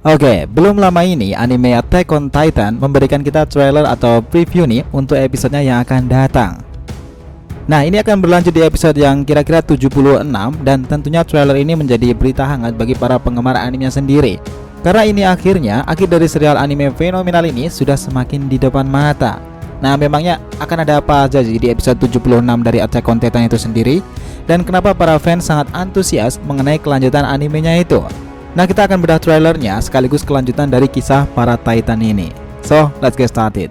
Oke, belum lama ini anime Attack on Titan memberikan kita trailer atau preview nih untuk episodenya yang akan datang. Nah, ini akan berlanjut di episode yang kira-kira 76 dan tentunya trailer ini menjadi berita hangat bagi para penggemar animenya sendiri. Karena ini akhir dari serial anime fenomenal ini sudah semakin di depan mata. Nah, memangnya akan ada apa aja di episode 76 dari Attack on Titan itu sendiri? Dan kenapa para fans sangat antusias mengenai kelanjutan animenya itu? Nah, kita akan bedah trailernya sekaligus kelanjutan dari kisah para Titan ini. So, let's get started.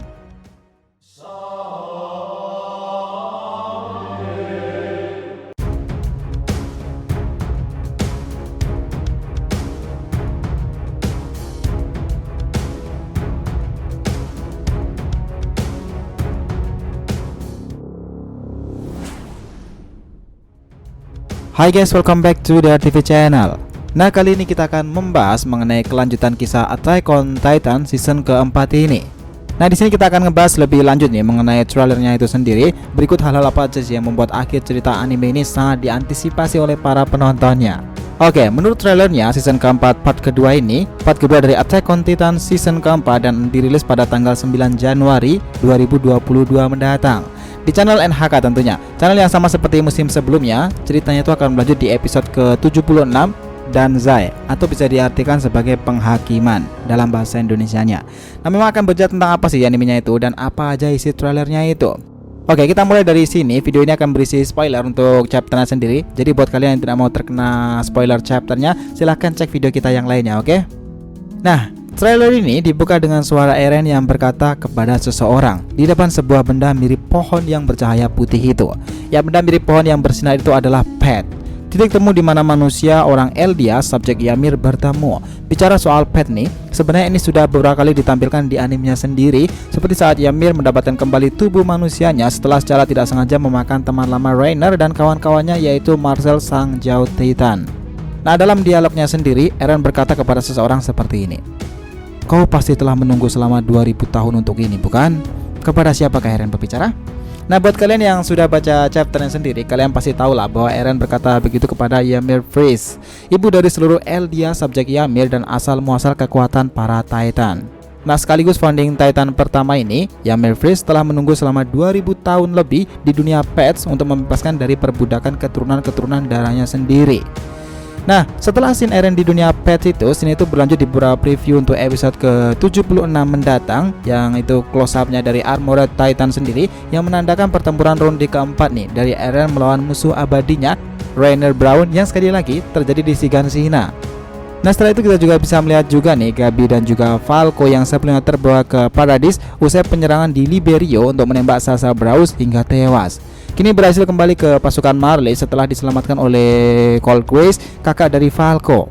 Hai guys, welcome back to the TV channel. Nah, kali ini kita akan membahas mengenai kelanjutan kisah Attack on Titan season keempat ini. Nah, di sini kita akan ngebahas lebih lanjut nih mengenai trailernya itu sendiri. Berikut hal-hal apa aja sih yang membuat akhir cerita anime ini sangat diantisipasi oleh para penontonnya. Oke, menurut trailernya season keempat part kedua dari Attack on Titan season keempat dan dirilis pada tanggal 9 Januari 2022 mendatang. Di channel NHK tentunya, channel yang sama seperti musim sebelumnya. Ceritanya itu akan berlanjut di episode ke-76 dan Zai, atau bisa diartikan sebagai penghakiman dalam bahasa Indonesianya. Nah, memang akan bercerita tentang apa sih animenya itu dan apa aja isi trailernya itu. Oke, kita mulai dari sini. Video ini akan berisi spoiler untuk chapternya sendiri. Jadi buat kalian yang tidak mau terkena spoiler chapternya, silahkan cek video kita yang lainnya, oke? Nah, trailer ini dibuka dengan suara Eren yang berkata kepada seseorang di depan sebuah benda mirip pohon yang bercahaya putih itu. Ya, benda mirip pohon yang bersinar itu adalah pet. Titik temu di mana manusia, orang Eldia, subjek Ymir bertemu. Bicara soal pet nih, sebenarnya ini sudah beberapa kali ditampilkan di animenya sendiri, seperti saat Ymir mendapatkan kembali tubuh manusianya setelah secara tidak sengaja memakan teman lama Reiner dan kawan-kawannya, yaitu Marcel sang Jauh Titan. Nah, dalam dialognya sendiri, Eren berkata kepada seseorang seperti ini. Kau pasti telah menunggu selama 2000 tahun untuk ini, bukan? Kepada siapakah Eren berbicara? Nah, buat kalian yang sudah baca chapternya sendiri, kalian pasti tahu lah bahwa Eren berkata begitu kepada Ymir Freeze, ibu dari seluruh Eldia, subjek Ymir dan asal muasal kekuatan para Titan. Nah, sekaligus founding Titan pertama ini, Ymir Freeze telah menunggu selama 2000 tahun lebih di dunia pets untuk membebaskan dari perbudakan keturunan-keturunan darahnya sendiri. Nah, setelah scene Eren di dunia pets itu, scene itu berlanjut di beberapa preview untuk episode ke-76 mendatang, yang itu close up-nya dari Armored Titan sendiri, yang menandakan pertempuran ronde keempat nih dari Eren melawan musuh abadinya Reiner Braun yang sekali lagi terjadi di Shiganshina. Nah, setelah itu kita juga bisa melihat juga nih Gabi dan juga Falco yang sebelumnya terbawa ke Paradis usai penyerangan di Liberio untuk menembak Sasha Braus hingga tewas. Kini berhasil kembali ke pasukan Marley setelah diselamatkan oleh Cold Grace, kakak dari Falco.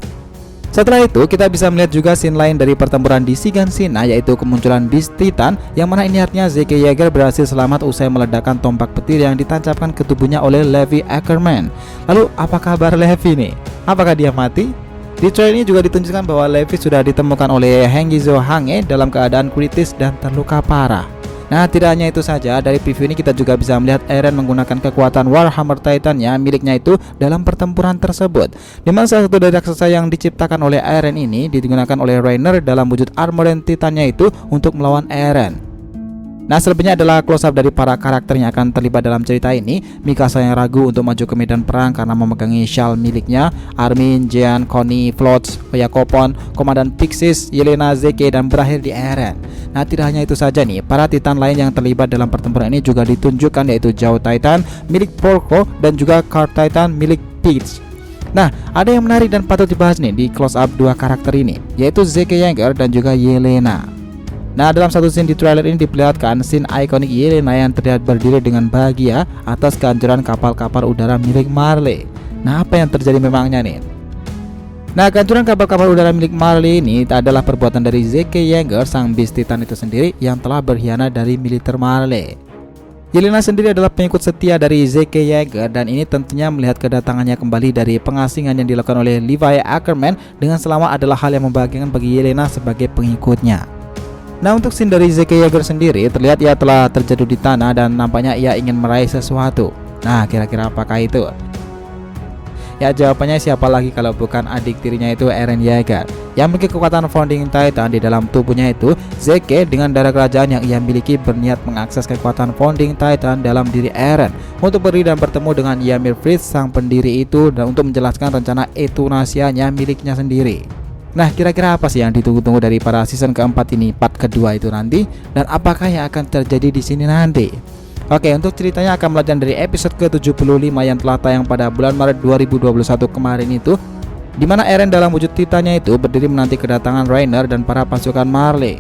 Setelah itu kita bisa melihat juga scene lain dari pertempuran di Shiganshina, yaitu kemunculan Beast Titan, yang mana ini artinya Zeke Yeager berhasil selamat usai meledakkan tombak petir yang ditancapkan ke tubuhnya oleh Levi Ackerman. Lalu apa kabar Levi nih? Apakah dia mati? Di trailer ini juga ditunjukkan bahwa Levi sudah ditemukan oleh Hengizo Hange dalam keadaan kritis dan terluka parah. Nah, tidak hanya itu saja, dari preview ini kita juga bisa melihat Eren menggunakan kekuatan Warhammer Titan-nya miliknya itu dalam pertempuran tersebut, di mana salah satu dari raksasa yang diciptakan oleh Eren ini digunakan oleh Reiner dalam wujud Armored Titan-nya itu untuk melawan Eren. Nah, selebihnya adalah close up dari para karakter yang akan terlibat dalam cerita ini. Mikasa yang ragu untuk maju ke medan perang karena memegangi shawl miliknya, Armin, Jean, Connie, Flots, Oyakopon, Komandan Pixis, Yelena, Zeke, dan berakhir di Eren. Nah, tidak hanya itu saja nih, para Titan lain yang terlibat dalam pertempuran ini juga ditunjukkan, yaitu Jauh Titan milik Porco dan juga Card Titan milik Peach. Nah, ada yang menarik dan patut dibahas nih di close up dua karakter ini, yaitu Zeke Yeager dan juga Yelena. Nah, dalam satu scene di trailer ini diperlihatkan scene ikonik Yelena yang terlihat berdiri dengan bahagia atas kehancuran kapal-kapal udara milik Marley. Nah, apa yang terjadi memangnya nih? Nah, kehancuran kapal-kapal udara milik Marley ini adalah perbuatan dari Zeke Yeager, sang Beast Titan itu sendiri yang telah berkhianat dari militer Marley. Yelena sendiri adalah pengikut setia dari Zeke Yeager dan ini tentunya melihat kedatangannya kembali dari pengasingan yang dilakukan oleh Levi Ackerman dengan selamat adalah hal yang membahagiakan bagi Yelena sebagai pengikutnya. Nah, untuk scene dari Zeke Yeager sendiri terlihat ia telah terjatuh di tanah dan nampaknya ia ingin meraih sesuatu. Nah, kira-kira apakah itu? Ya jawabannya siapa lagi kalau bukan adik tirinya itu Eren Yeager yang memiliki kekuatan Founding Titan di dalam tubuhnya itu. Zeke dengan darah kerajaan yang ia miliki berniat mengakses kekuatan Founding Titan dalam diri Eren untuk pergi dan bertemu dengan Ymir Fritz sang pendiri itu dan untuk menjelaskan rencana eutanasianya miliknya sendiri. Nah, kira-kira apa sih yang ditunggu-tunggu dari para season keempat ini, part kedua itu nanti, dan apakah yang akan terjadi di sini nanti? Oke, untuk ceritanya akan melanjutkan dari episode ke-75 yang telah tayang pada bulan Maret 2021 kemarin itu, di mana Eren dalam wujud Titannya itu berdiri menanti kedatangan Reiner dan para pasukan Marley.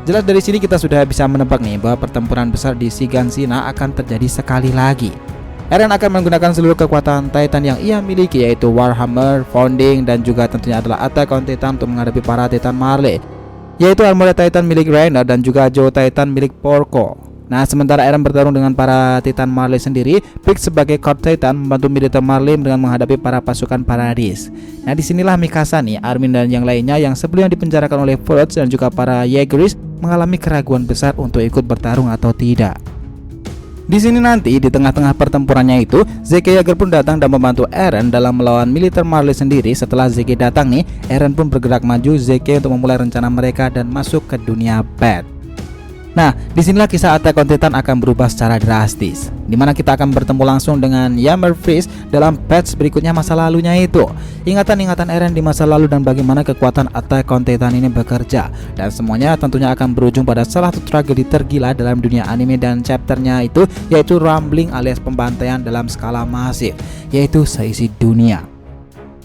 Jelas dari sini kita sudah bisa menebak nih bahwa pertempuran besar di Shiganshina akan terjadi sekali lagi. Eren akan menggunakan seluruh kekuatan Titan yang ia miliki, yaitu Warhammer, Founding, dan juga tentunya adalah Attack on Titan untuk menghadapi para Titan Marley, yaitu Armored Titan milik Reiner dan juga Joe Titan milik Porco. Nah, sementara Eren bertarung dengan para Titan Marley sendiri, Pix sebagai Court Titan membantu militer Marley dengan menghadapi para pasukan Paradis. Nah, disinilah Mikasa nih, Armin dan yang lainnya yang sebelumnya dipenjarakan oleh Frost dan juga para Jaegeris mengalami keraguan besar untuk ikut bertarung atau tidak. Di sini nanti di tengah-tengah pertempurannya itu, Zeke Yeager pun datang dan membantu Eren dalam melawan militer Marley sendiri. Setelah Zeke datang nih, Eren pun bergerak maju Zeke untuk memulai rencana mereka dan masuk ke dunia Bad. Nah, disinilah kisah Attack on Titan akan berubah secara drastis, dimana kita akan bertemu langsung dengan Ymir Fritz dalam patch berikutnya masa lalunya itu. Ingatan-ingatan Eren di masa lalu dan bagaimana kekuatan Attack on Titan ini bekerja. Dan semuanya tentunya akan berujung pada salah satu tragedi tergila dalam dunia anime dan chapternya itu, yaitu Rumbling alias pembantaian dalam skala masif, yaitu seisi dunia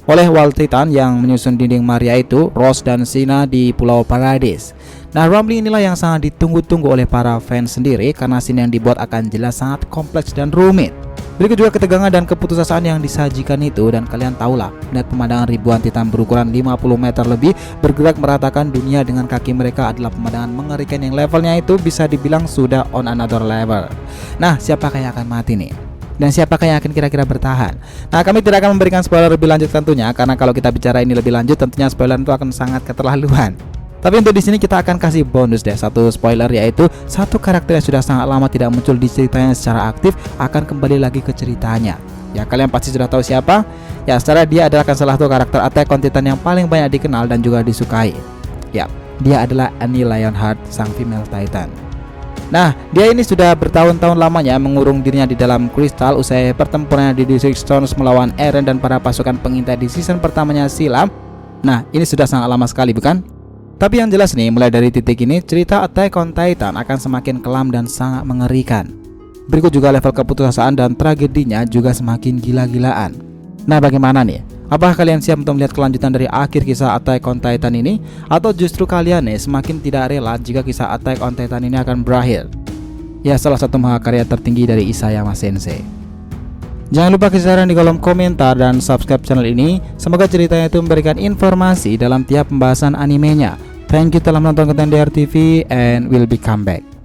oleh Wall Titan yang menyusun dinding Maria itu, Ross dan Sina di Pulau Paradis. Nah, Rumbling inilah yang sangat ditunggu-tunggu oleh para fans sendiri karena scene yang dibuat akan jelas sangat kompleks dan rumit. Berikut juga ketegangan dan keputusasaan yang disajikan itu, dan kalian tahulah melihat pemandangan ribuan Titan berukuran 50 meter lebih bergerak meratakan dunia dengan kaki mereka adalah pemandangan mengerikan yang levelnya itu bisa dibilang sudah on another level. Nah, siapakah yang akan mati nih? Dan siapakah yang akan kira-kira bertahan? Nah, kami tidak akan memberikan spoiler lebih lanjut tentunya, karena kalau kita bicara ini lebih lanjut tentunya spoiler itu akan sangat keterlaluan. Tapi untuk di sini kita akan kasih bonus deh, satu spoiler, yaitu satu karakter yang sudah sangat lama tidak muncul di ceritanya secara aktif akan kembali lagi ke ceritanya. Ya, kalian pasti sudah tahu siapa? Ya, secara dia adalah salah satu karakter Attack on Titan yang paling banyak dikenal dan juga disukai. Ya, dia adalah Annie Lionheart, sang female Titan. Nah, dia ini sudah bertahun-tahun lamanya mengurung dirinya di dalam kristal usai pertempuran di District Stones melawan Eren dan para pasukan pengintai di season pertamanya silam. Nah, ini sudah sangat lama sekali, bukan? Tapi yang jelas nih, mulai dari titik ini cerita Attack on Titan akan semakin kelam dan sangat mengerikan. Berikut juga level keputusasaan dan tragedinya juga semakin gila-gilaan. Nah, bagaimana nih? Apakah kalian siap untuk melihat kelanjutan dari akhir kisah Attack on Titan ini? Atau justru kalian nih semakin tidak rela jika kisah Attack on Titan ini akan berakhir? Ya, salah satu mahakarya tertinggi dari Isayama Sensei. Jangan lupa kasih saran di kolom komentar dan subscribe channel ini. Semoga ceritanya itu memberikan informasi dalam tiap pembahasan animenya. Thank you telah menonton konten DR TV and we'll be come back.